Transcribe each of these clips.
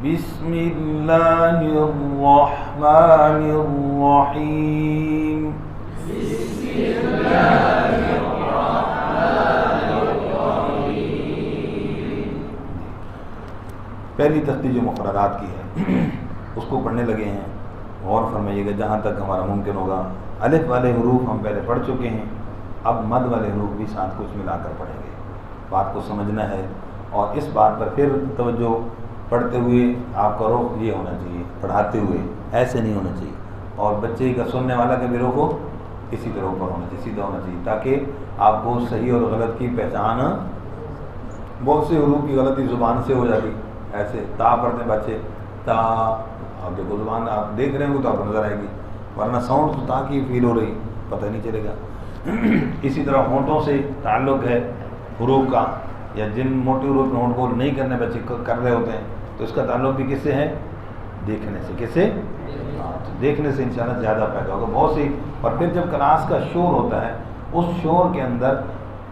بسم اللہ الرحمن الرحیم. بسم اللہ الرحمن الرحیم. پہلی تختی جو مقررات کی ہے اس کو پڑھنے لگے ہیں. غور فرمائیے گا جہاں تک ہمارا ممکن ہوگا. الف والے حروف ہم پہلے پڑھ چکے ہیں, اب مد والے حروف بھی ساتھ کچھ ملا کر پڑھیں گے. بات کو سمجھنا ہے اور اس بات پر پھر توجہ. پڑھتے ہوئے آپ کا رخ یہ ہونا چاہیے, پڑھاتے ہوئے ایسے نہیں ہونا چاہیے, اور بچے کا سننے والا کا بھی رخ ہو اسی طرح اوپر ہونا چاہیے, سیدھا ہونا چاہیے, تاکہ آپ کو صحیح اور غلط کی پہچان. بہت سے حروف کی غلطی زبان سے ہو جاتی. ایسے تا پڑھتے ہیں بچے, تا, آپ دیکھو زبان آپ دیکھ رہے ہوں تو آپ کو نظر آئے گی, ورنہ ساؤنڈ تو تا کی فیل ہو رہی, پتہ نہیں چلے گا. اسی طرح ہونٹوں سے تعلق ہے حروف کا, یا جن موٹے حروف میں ہونٹ کو نہیں کرنے بچے کر رہے ہوتے ہیں تو اس کا تعلق بھی کس سے ہے؟ دیکھنے سے. کس سے؟ تو دیکھنے سے انشاءاللہ زیادہ پیدا ہوگا بہت سی. اور پھر جب کلاس کا شور ہوتا ہے اس شور کے اندر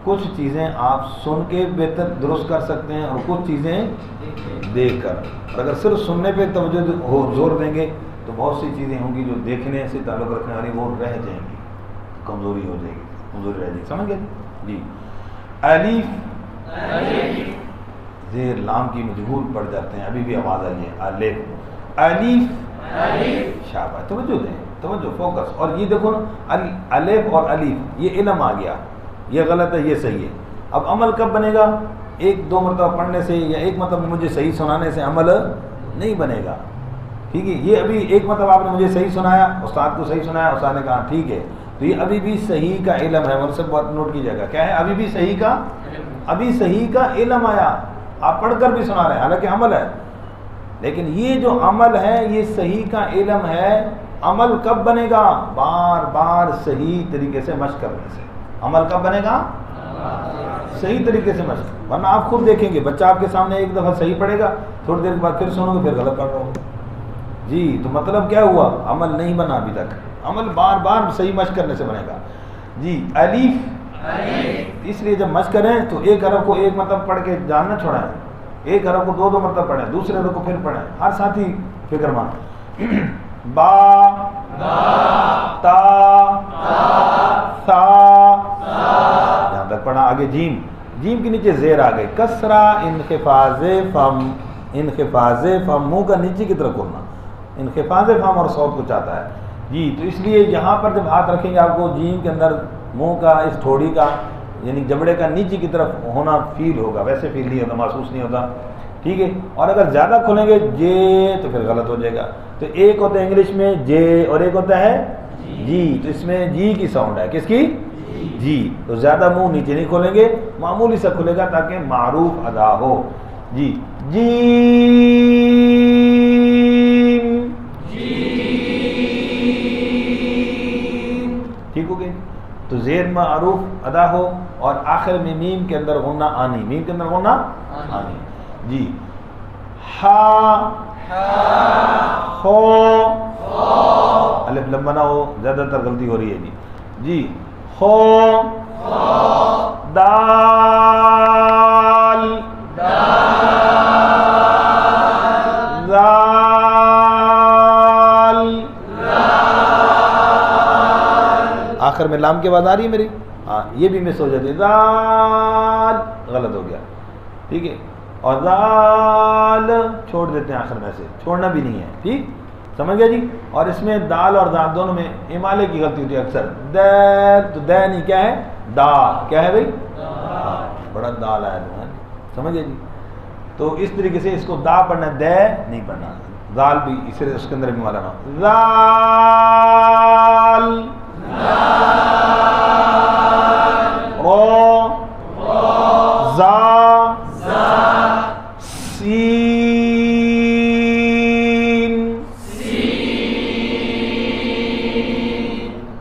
کچھ چیزیں آپ سن کے بہتر درست کر سکتے ہیں اور کچھ چیزیں دیکھ کر. اور اگر صرف سننے پہ توجہ زور دیں گے تو بہت سی چیزیں ہوں گی جو دیکھنے سے تعلق رکھنے والی وہ رہ جائیں گی, کمزوری ہو جائے گی, کمزوری رہ جائے گی. سمجھ گئے جی؟ الف زیر لام کی مجہول پڑ جاتے ہیں, ابھی بھی آواز آئی ہے. الف الف شاباش, توجہ دیں, توجہ, فوکس. اور یہ دیکھو نا, الف اور الف یہ علم آ گیا, یہ غلط ہے یہ صحیح ہے. اب عمل کب بنے گا؟ ایک دو مرتبہ پڑھنے سے یا ایک مرتبہ مجھے صحیح سنانے سے عمل نہیں بنے گا. ٹھیک ہے, یہ ابھی ایک مرتبہ آپ نے مجھے صحیح سنایا, استاد کو صحیح سنایا, استاد نے کہا ٹھیک ہے, تو یہ ابھی بھی صحیح کا علم ہے. اور سب بات نوٹ کیجیے گا, کیا ہے؟ ابھی بھی صحیح کا, ابھی صحیح کا علم آیا. آپ پڑھ کر بھی سنا رہے ہیں حالانکہ عمل ہے, لیکن یہ جو عمل ہے یہ صحیح کا علم ہے. عمل کب بنے گا؟ بار بار صحیح طریقے سے مشق کرنے سے. عمل کب بنے گا؟ صحیح طریقے سے مشق. ورنہ آپ خود دیکھیں گے بچہ آپ کے سامنے ایک دفعہ صحیح پڑھے گا, تھوڑی دیر کے بعد پھر سنو گے پھر غلط پڑھ رہا ہوگا. جی, تو مطلب کیا ہوا؟ عمل نہیں بنا ابھی تک. عمل بار بار صحیح مشق کرنے سے بنے گا. جی, الف. اس لیے جب مشق کریں تو ایک حرف کو ایک مرتبہ پڑھ کے جاننا چھوڑائیں, ایک حرف کو دو مرتبہ پڑھیں, دوسرے حرف کو پھر پڑھیں. ہر ساتھی فکر مان. با, تا, سا, یہاں تک پڑھا. آگے جیم, جیم کے نیچے زیر آ گئی. کسرہ انخفاض فم, انخفاض فم, منہ کا نیچے کی طرف کھولنا. انخفاض فم اور صوت کو چاہتا ہے. جی, تو اس لیے یہاں پر جب ہاتھ رکھیں گے آپ کو جیم کے اندر منہ کا, اس تھوڑی کا یعنی جبڑے کا نیچے کی طرف ہونا فیل ہوگا, ویسے فیل نہیں ہوتا, محسوس نہیں ہوتا. ٹھیک ہے, اور اگر زیادہ کھولیں گے جے تو پھر غلط ہو جائے گا. تو ایک ہوتا ہے انگلش میں جے اور ایک ہوتا ہے جی, تو اس میں جی کی ساؤنڈ ہے. کس کی؟ جی. تو زیادہ منہ نیچے نہیں کھولیں گے, معمولی سا کھلے گا تاکہ معروف ادا ہو. جی, جیم. ٹھیک ہو گئے؟ تو زیر معروف ادا ہو اور آخر میں میم کے اندر غنہ آنی, میم کے اندر غنہ آنی. جی, ہا, خو, الف لمبا نہ ہو, زیادہ تر غلطی ہو رہی ہے. جی, جی, خو, دال, زال, آخر میں لام کے بعد آ رہی ہے میری, ہاں یہ بھی مس ہو جاتی ہے. زال غلط ہو گیا. ٹھیک ہے, اور زال چھوڑ دیتے ہیں آخر میں سے, چھوڑنا بھی نہیں ہے. ٹھیک, سمجھ گیا جی؟ اور اس میں دال اور دال دونوں میں امالے کی غلطی ہوتی ہے اکثر. دال, تو دے نہیں, کیا ہے؟ دا. کیا ہے بھائی؟ بڑا دال آیا ہے, سمجھ گیا جی؟ تو اس طریقے سے اس کو دا پڑھنا, دے نہیں پڑھنا. دال بھی اس کے اندر بھی مالا نہ. زال, رو, زا, سین.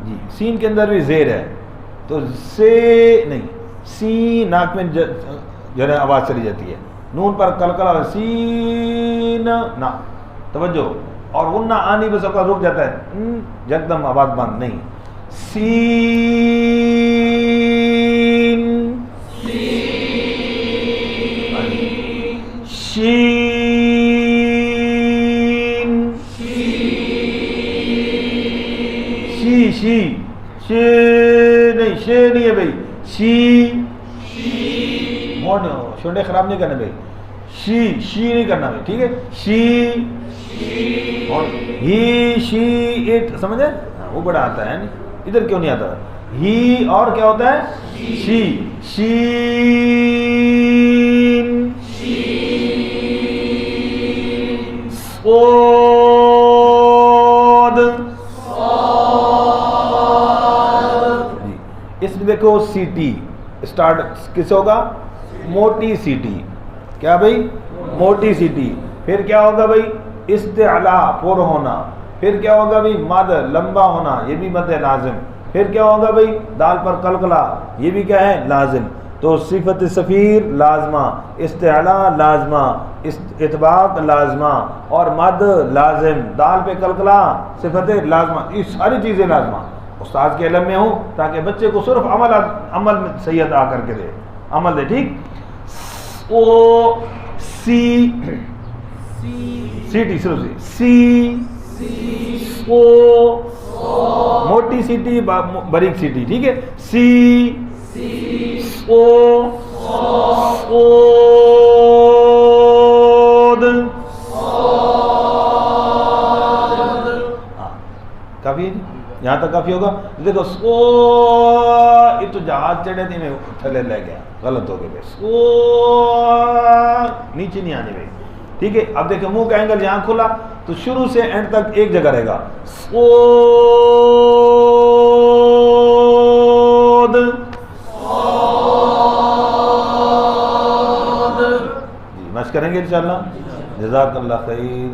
جی, سین کے اندر بھی زیر ہے تو سے نہیں, سی ناک میں جو ہے آواز چلی جاتی ہے. نون پر کلکلا, سین نا, توجہ. اور غنہ آنی بس کا رک جاتا ہے, یکدم آواز بند نہیں. سین, شین, شی نہیں ہے بھائی، شی شونڈے خراب نہیں کرنے بھائی، شی نہیں کرنا بھائی، ٹھیک ہے، شی ہی شی اٹ، سمجھے؟ وہ بڑا آتا ہے نہیں، ادھر کیوں نہیں آتا؟ ہی اور کیا ہوتا ہے؟ شی شین صاد، اس میں دیکھو سی ٹی اسٹارٹ کس ہوگا؟ موٹی سی ٹی، کیا بھائی؟ موٹی سی ٹی، پھر کیا ہوگا بھائی؟ استعلا پر ہونا، پھر کیا ہوگا بھائی؟ مد لمبا ہونا، یہ بھی مد لازم، پھر کیا ہوگا بھائی؟ دال پر قلقلہ، یہ بھی کیا ہے؟ لازم۔ تو صفت صفیر لازمہ، استعلا لازمہ، اطباق لازمہ، اور مد لازم، دال پہ قلقلہ صفت لازمہ، یہ ساری چیزیں لازمہ استاد کے علم میں ہوں تاکہ بچے کو صرف عمل میں صحیح ادا کر کے دے، عمل دے، ٹھیک؟ او سی ٹی صرف سی او موٹی سی ٹی باریک سی ٹی، ٹھیک ہے، سی او کافی ہے، یہاں تک کافی ہوگا۔ دیکھو یہ تو جہاز چڑھے تھے میں تھلے لے گیا، غلط ہو گئے بھائی، نیچے نہیں آنے بھائی، ٹھیک ہے۔ اب دیکھیں منہ کا اینگل یہاں کھلا تو شروع سے اینڈ تک ایک جگہ رہے گا، جی مشق کریں گے انشاءاللہ۔ جزاک اللہ خیر۔